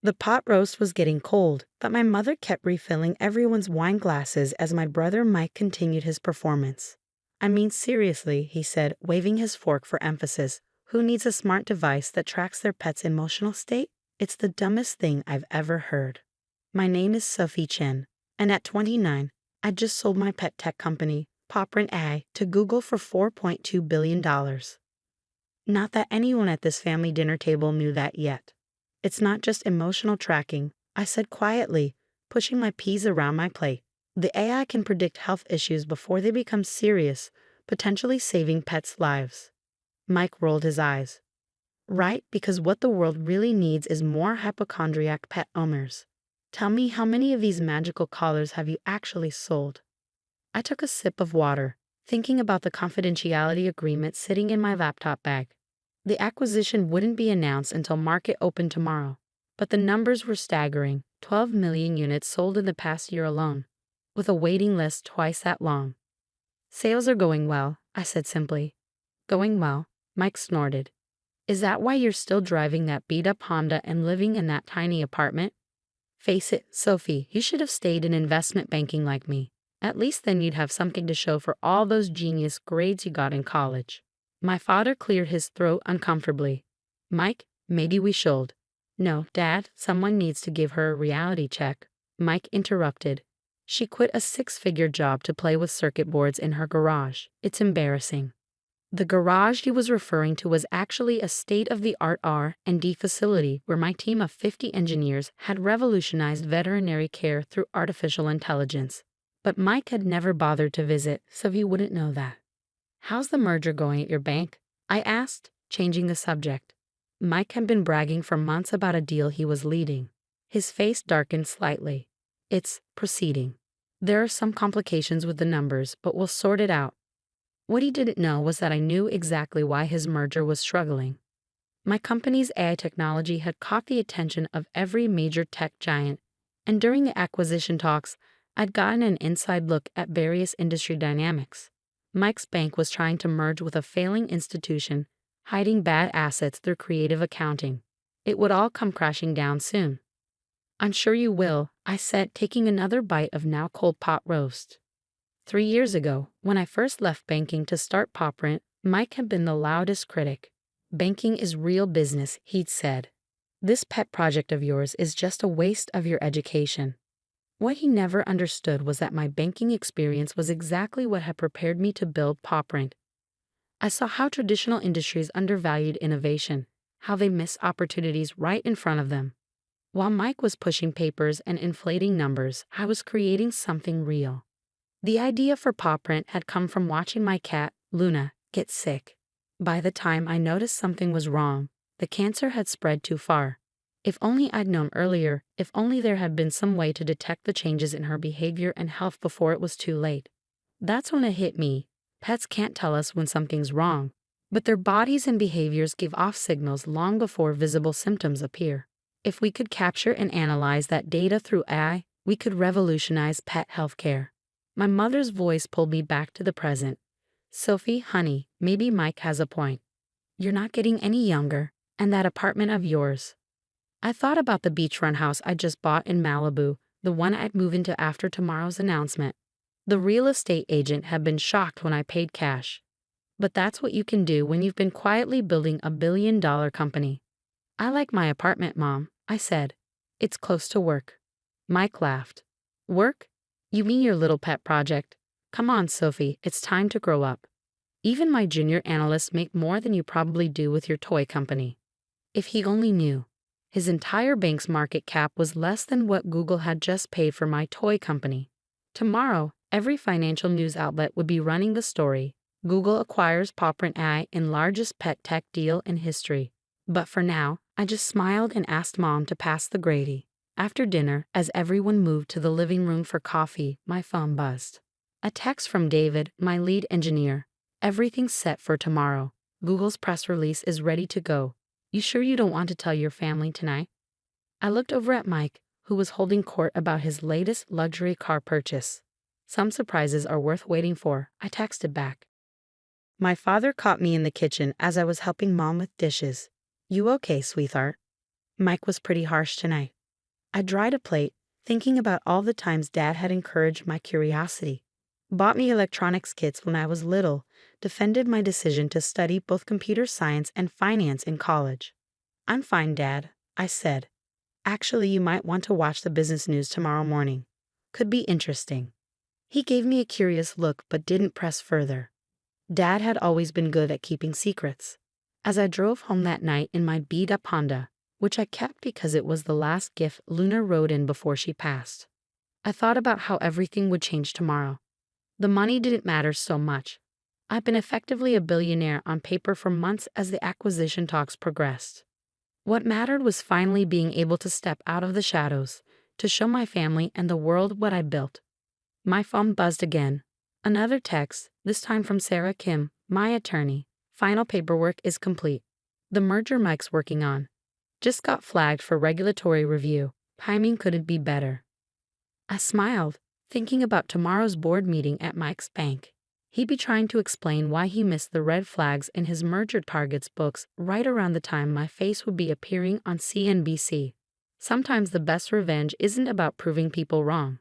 The pot roast was getting cold, but my mother kept refilling everyone's wine glasses as my brother Mike continued his performance. I mean, seriously, he said, waving his fork for emphasis. Who needs a smart device that tracks their pet's emotional state? It's the dumbest thing I've ever heard. My name is Sophie Chen, and at 29, I just sold my pet tech company, PawPrint AI, to Google for $4.2 billion. Not that anyone at this family dinner table knew that yet. It's not just emotional tracking, I said quietly, pushing my peas around my plate. The AI can predict health issues before they become serious, potentially saving pets' lives. Mike rolled his eyes. Right, because what the world really needs is more hypochondriac pet owners. Tell me, how many of these magical collars have you actually sold? I took a sip of water, thinking about the confidentiality agreement sitting in my laptop bag. The acquisition wouldn't be announced until market open tomorrow, but the numbers were staggering: 12 million units sold in the past year alone, with a waiting list twice that long. Sales are going well, I said simply. Going well, Mike snorted. Is that why you're still driving that beat-up Honda and living in that tiny apartment? Face it, Sophie, you should have stayed in investment banking like me. At least then you'd have something to show for all those genius grades you got in college. My father cleared his throat uncomfortably. Mike, maybe we should. No, Dad, someone needs to give her a reality check. Mike interrupted. She quit a 6-figure job to play with circuit boards in her garage. It's embarrassing. The garage he was referring to was actually a state-of-the-art R&D facility where my team of 50 engineers had revolutionized veterinary care through artificial intelligence. But Mike had never bothered to visit, so he wouldn't know that. How's the merger going at your bank? I asked, changing the subject. Mike had been bragging for months about a deal he was leading. His face darkened slightly. It's proceeding. There are some complications with the numbers, but we'll sort it out. What he didn't know was that I knew exactly why his merger was struggling. My company's AI technology had caught the attention of every major tech giant, and during the acquisition talks, I'd gotten an inside look at various industry dynamics. Mike's bank was trying to merge with a failing institution, hiding bad assets through creative accounting. It would all come crashing down soon. I'm sure you will, I said, taking another bite of now cold pot roast. 3 years ago, when I first left banking to start PawPrint, Mike had been the loudest critic. Banking is real business, he'd said. This pet project of yours is just a waste of your education. What he never understood was that my banking experience was exactly what had prepared me to build PawPrint. I saw how traditional industries undervalued innovation, how they missed opportunities right in front of them. While Mike was pushing papers and inflating numbers, I was creating something real. The idea for PawPrint had come from watching my cat, Luna, get sick. By the time I noticed something was wrong, the cancer had spread too far. If only I'd known earlier, if only there had been some way to detect the changes in her behavior and health before it was too late. That's when it hit me. Pets can't tell us when something's wrong, but their bodies and behaviors give off signals long before visible symptoms appear. If we could capture and analyze that data through AI, we could revolutionize pet healthcare. My mother's voice pulled me back to the present. Sophie, honey, maybe Mike has a point. You're not getting any younger, and that apartment of yours. I thought about the beachfront house I just bought in Malibu, the one I'd move into after tomorrow's announcement. The real estate agent had been shocked when I paid cash. But that's what you can do when you've been quietly building a billion-dollar company. I like my apartment, Mom, I said. It's close to work. Mike laughed. Work? You mean your little pet project? Come on, Sophie, it's time to grow up. Even my junior analysts make more than you probably do with your toy company. If he only knew. His entire bank's market cap was less than what Google had just paid for my toy company. Tomorrow, every financial news outlet would be running the story. Google acquires PawPrint AI in largest pet tech deal in history. But for now, I just smiled and asked Mom to pass the gravy. After dinner, as everyone moved to the living room for coffee, my phone buzzed. A text from David, my lead engineer. Everything's set for tomorrow. Google's press release is ready to go. You sure you don't want to tell your family tonight? I looked over at Mike, who was holding court about his latest luxury car purchase. Some surprises are worth waiting for, I texted back. My father caught me in the kitchen as I was helping Mom with dishes. You okay, sweetheart? Mike was pretty harsh tonight. I dried a plate, thinking about all the times Dad had encouraged my curiosity. Bought me electronics kits when I was little, defended my decision to study both computer science and finance in college. "I'm fine, Dad," I said. "Actually, you might want to watch the business news tomorrow morning. Could be interesting." He gave me a curious look but didn't press further. Dad had always been good at keeping secrets. As I drove home that night in my beat-up Honda, which I kept because it was the last gift Luna rode in before she passed, I thought about how everything would change tomorrow. The money didn't matter so much. I'd been effectively a billionaire on paper for months as the acquisition talks progressed. What mattered was finally being able to step out of the shadows, to show my family and the world what I built. My phone buzzed again. Another text, this time from Sarah Kim, my attorney. "Final paperwork is complete. The merger Mike's working on just got flagged for regulatory review. Timing couldn't be better." I smiled, thinking about tomorrow's board meeting at Mike's bank. He'd be trying to explain why he missed the red flags in his merger targets books right around the time my face would be appearing on CNBC. Sometimes the best revenge isn't about proving people wrong.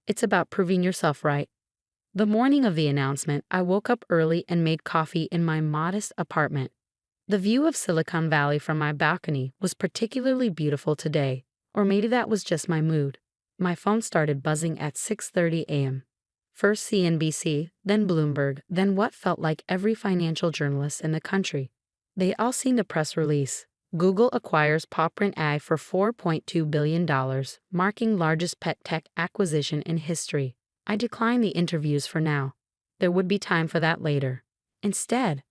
It's about proving yourself right. The morning of the announcement, I woke up early and made coffee in my modest apartment. The view of Silicon Valley from my balcony was particularly beautiful today, or maybe that was just my mood. My phone started buzzing at 6:30 a.m. First CNBC, then Bloomberg, then what felt like every financial journalist in the country. They all seen the press release. Google acquires PawPrint AI for $4.2 billion, marking largest pet tech acquisition in history. I declined the interviews for now. There would be time for that later. Instead,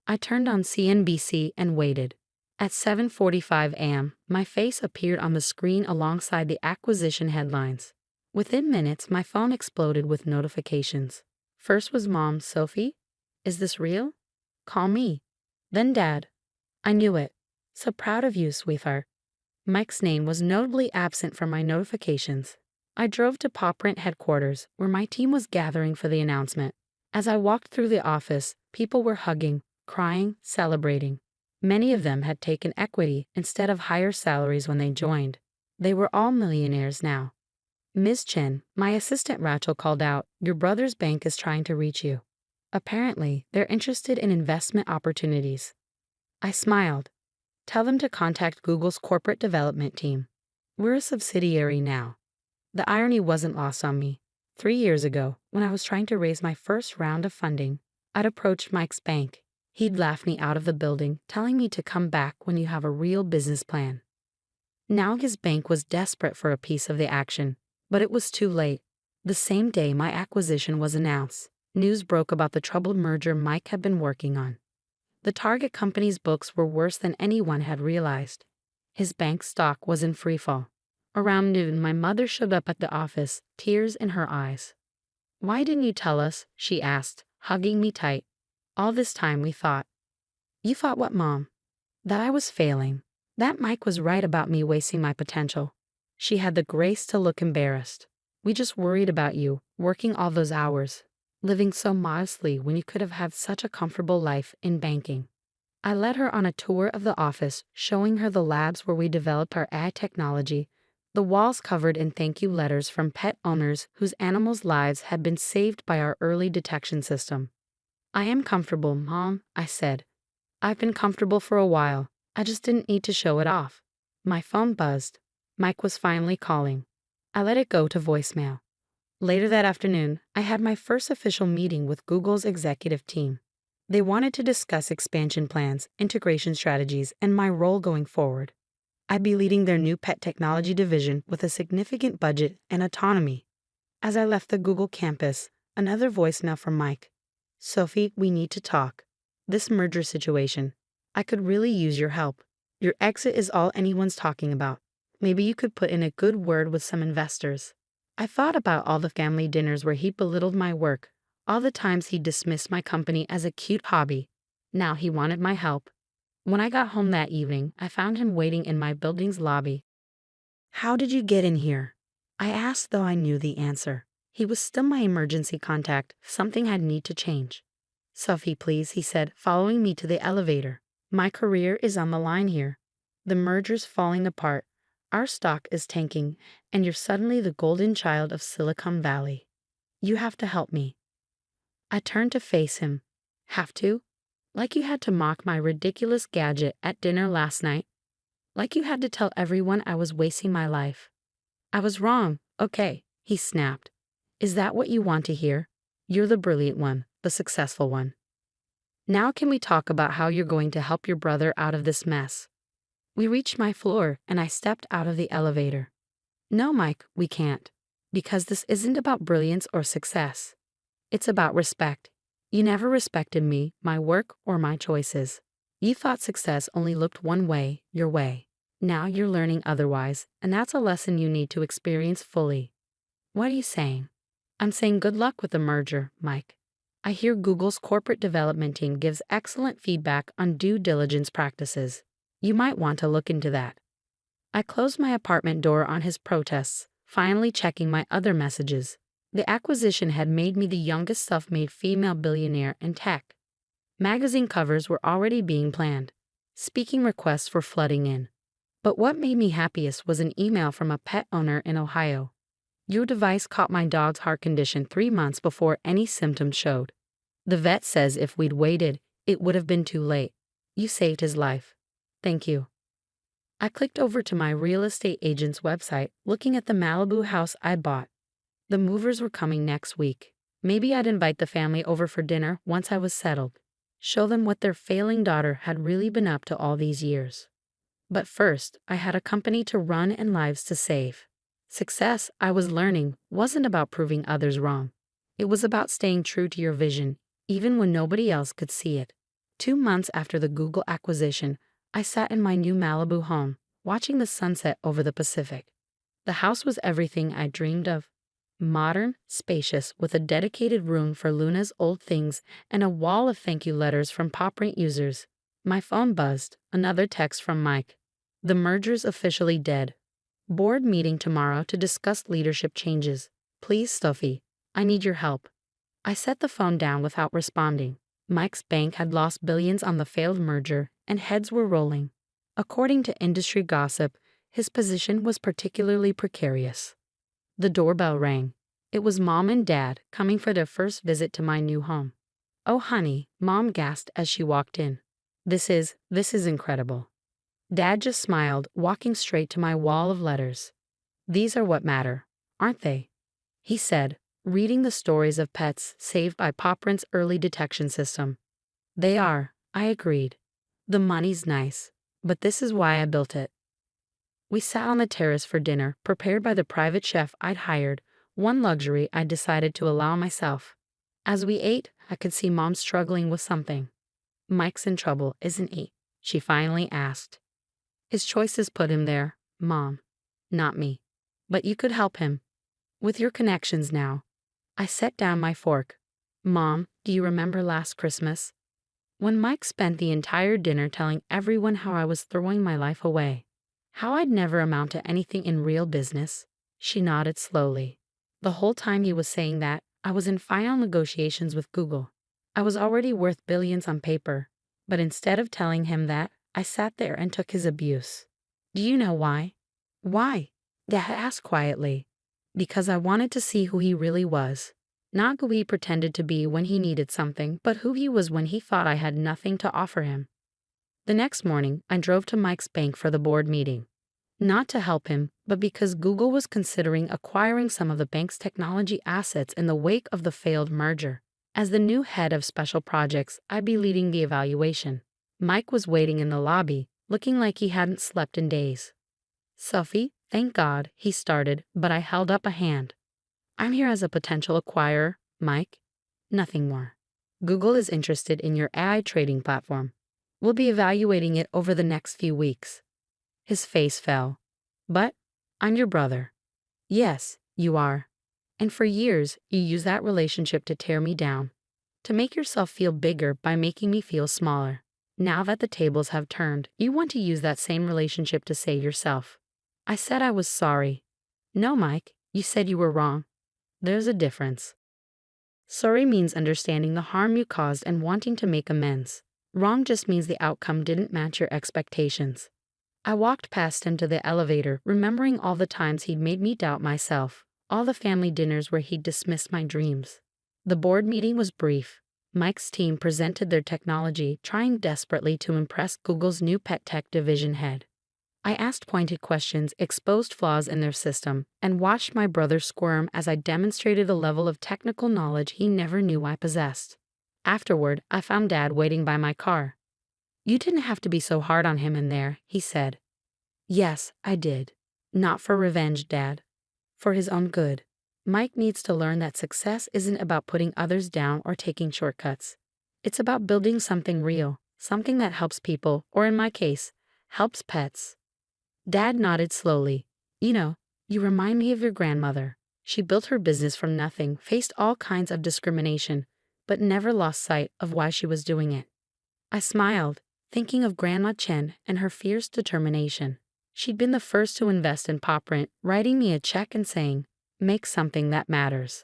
I turned on CNBC and waited. At 7:45 a.m., my face appeared on the screen alongside the acquisition headlines. Within minutes, my phone exploded with notifications. First was Mom, "Sophie? Is this real? Call me." Then Dad. I knew it. "So proud of you, sweetheart." Mike's name was notably absent from my notifications. I drove to PawPrint headquarters, where my team was gathering for the announcement. As I walked through the office, people were hugging, crying, celebrating. Many of them had taken equity instead of higher salaries when they joined. They were all millionaires now. "Ms. Chen," my assistant Rachel called out, "your brother's bank is trying to reach you. Apparently, they're interested in investment opportunities." I smiled. "Tell them to contact Google's corporate development team. We're a subsidiary now." The irony wasn't lost on me. 3 years ago, when I was trying to raise my first round of funding, I'd approached Mike's bank. He'd laughed me out of the building, telling me to come back when you have a real business plan. Now his bank was desperate for a piece of the action, but it was too late. The same day my acquisition was announced, news broke about the troubled merger Mike had been working on. The target company's books were worse than anyone had realized. His bank stock was in freefall. Around noon, my mother showed up at the office, tears in her eyes. "Why didn't you tell us?" she asked, hugging me tight. "All this time we thought." "You thought what, Mom?" "That I was failing. That Mike was right about me wasting my potential." She had the grace to look embarrassed. "We just worried about you, working all those hours, living so modestly when you could have had such a comfortable life in banking." I led her on a tour of the office, showing her the labs where we developed our AI technology, the walls covered in thank you letters from pet owners whose animals' lives had been saved by our early detection system. "I am comfortable, Mom," I said. "I've been comfortable for a while. I just didn't need to show it off." My phone buzzed. Mike was finally calling. I let it go to voicemail. Later that afternoon, I had my first official meeting with Google's executive team. They wanted to discuss expansion plans, integration strategies, and my role going forward. I'd be leading their new pet technology division with a significant budget and autonomy. As I left the Google campus, another voicemail from Mike. "Sophie, we need to talk. This merger situation. I could really use your help. Your exit is all anyone's talking about. Maybe you could put in a good word with some investors." I thought about all the family dinners where he belittled my work, all the times he dismissed my company as a cute hobby. Now he wanted my help. When I got home that evening, I found him waiting in my building's lobby. "How did you get in here?" I asked, though I knew the answer. He was still my emergency contact. Something had need to change. "Sophie, please," he said, following me to the elevator. "My career is on the line here. The merger's falling apart. Our stock is tanking, and you're suddenly the golden child of Silicon Valley. You have to help me." I turned to face him. "Have to? Like you had to mock my ridiculous gadget at dinner last night? Like you had to tell everyone I was wasting my life?" "I was wrong, okay," he snapped. "Is that what you want to hear? You're the brilliant one, the successful one. Now can we talk about how you're going to help your brother out of this mess?" We reached my floor, and I stepped out of the elevator. "No, Mike, we can't. Because this isn't about brilliance or success. It's about respect. You never respected me, my work, or my choices. You thought success only looked one way, your way. Now you're learning otherwise, and that's a lesson you need to experience fully." "What are you saying?" "I'm saying good luck with the merger, Mike. I hear Google's corporate development team gives excellent feedback on due diligence practices. You might want to look into that." I closed my apartment door on his protests, finally checking my other messages. The acquisition had made me the youngest self-made female billionaire in tech. Magazine covers were already being planned. Speaking requests were flooding in. But what made me happiest was an email from a pet owner in Ohio. "Your device caught my dog's heart condition 3 months before any symptoms showed. The vet says if we'd waited, it would have been too late. You saved his life. Thank you." I clicked over to my real estate agent's website, looking at the Malibu house I'd bought. The movers were coming next week. Maybe I'd invite the family over for dinner once I was settled. Show them what their failing daughter had really been up to all these years. But first, I had a company to run and lives to save. Success, I was learning, wasn't about proving others wrong. It was about staying true to your vision, even when nobody else could see it. 2 months after the Google acquisition, I sat in my new Malibu home, watching the sunset over the Pacific. The house was everything I dreamed of. Modern, spacious, with a dedicated room for Luna's old things and a wall of thank you letters from PawPrint users. My phone buzzed, another text from Mike. "The merger's officially dead. Board meeting tomorrow to discuss leadership changes. Please, Sophie, I need your help." I set the phone down without responding. Mike's bank had lost billions on the failed merger, and heads were rolling. According to industry gossip, his position was particularly precarious. The doorbell rang. It was Mom and Dad coming for their first visit to my new home. "Oh, honey," Mom gasped as she walked in. This is incredible." Dad just smiled, walking straight to my wall of letters. "These are what matter, aren't they?" he said, reading the stories of pets saved by PawPrint's early detection system. "They are," I agreed. "The money's nice, but this is why I built it." We sat on the terrace for dinner, prepared by the private chef I'd hired, one luxury I'd decided to allow myself. As we ate, I could see Mom struggling with something. "Mike's in trouble, isn't he?" she finally asked. "His choices put him there, Mom. Not me. But you could help him. With your connections now." I set down my fork. "Mom, do you remember last Christmas? When Mike spent the entire dinner telling everyone how I was throwing my life away? How I'd never amount to anything in real business?" She nodded slowly. "The whole time he was saying that, I was in final negotiations with Google. I was already worth billions on paper. But instead of telling him that, I sat there and took his abuse. Do you know why?" "Why?" Dad asked quietly. "Because I wanted to see who he really was. Not who he pretended to be when he needed something, but who he was when he thought I had nothing to offer him." The next morning, I drove to Mike's bank for the board meeting. Not to help him, but because Google was considering acquiring some of the bank's technology assets in the wake of the failed merger. As the new head of special projects, I'd be leading the evaluation. Mike was waiting in the lobby, looking like he hadn't slept in days. "Sophie, thank God," he started, but I held up a hand. "I'm here as a potential acquirer, Mike. Nothing more. Google is interested in your AI trading platform. We'll be evaluating it over the next few weeks." His face fell. "But I'm your brother." "Yes, you are. And for years, you used that relationship to tear me down, to make yourself feel bigger by making me feel smaller. Now that the tables have turned, you want to use that same relationship to save yourself." I said I was sorry. "No, Mike, you said you were wrong. There's a difference. Sorry means understanding the harm you caused and wanting to make amends. Wrong just means the outcome didn't match your expectations." I walked past him to the elevator, remembering all the times he'd made me doubt myself, all the family dinners where he'd dismissed my dreams. The board meeting was brief. Mike's team presented their technology, trying desperately to impress Google's new pet tech division head. I asked pointed questions, exposed flaws in their system, and watched my brother squirm as I demonstrated a level of technical knowledge he never knew I possessed. Afterward, I found Dad waiting by my car. "You didn't have to be so hard on him in there," he said. "Yes, I did. Not for revenge, Dad. For his own good. Mike needs to learn that success isn't about putting others down or taking shortcuts. It's about building something real, something that helps people, or in my case, helps pets." Dad nodded slowly. "You know, you remind me of your grandmother. She built her business from nothing, faced all kinds of discrimination, but never lost sight of why she was doing it." I smiled, thinking of Grandma Chen and her fierce determination. She'd been the first to invest in PawPrint, writing me a check and saying, "Make something that matters."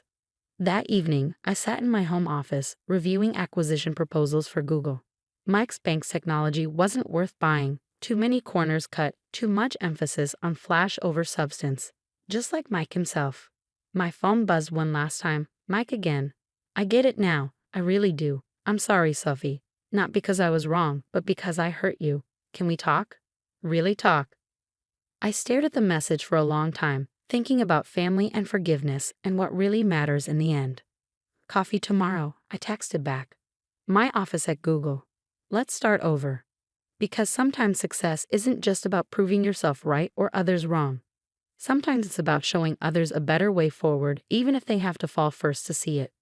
That evening, I sat in my home office, reviewing acquisition proposals for Google. Mike's bank's technology wasn't worth buying. Too many corners cut, too much emphasis on flash over substance. Just like Mike himself. My phone buzzed one last time. Mike again. "I get it now. I really do. I'm sorry, Sophie. Not because I was wrong, but because I hurt you. Can we talk? Really talk?" I stared at the message for a long time, thinking about family and forgiveness and what really matters in the end. "Coffee tomorrow," I texted back. "My office at Google. Let's start over." Because sometimes success isn't just about proving yourself right or others wrong. Sometimes it's about showing others a better way forward, even if they have to fall first to see it.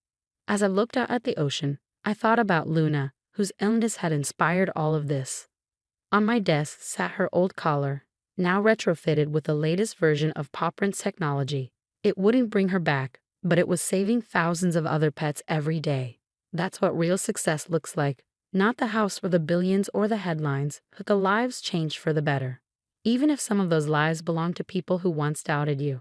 As I looked out at the ocean, I thought about Luna, whose illness had inspired all of this. On my desk sat her old collar, now retrofitted with the latest version of PawPrint's technology. It wouldn't bring her back, but it was saving thousands of other pets every day. That's what real success looks like. Not the house or the billions or the headlines, but the lives changed for the better. Even if some of those lives belong to people who once doubted you.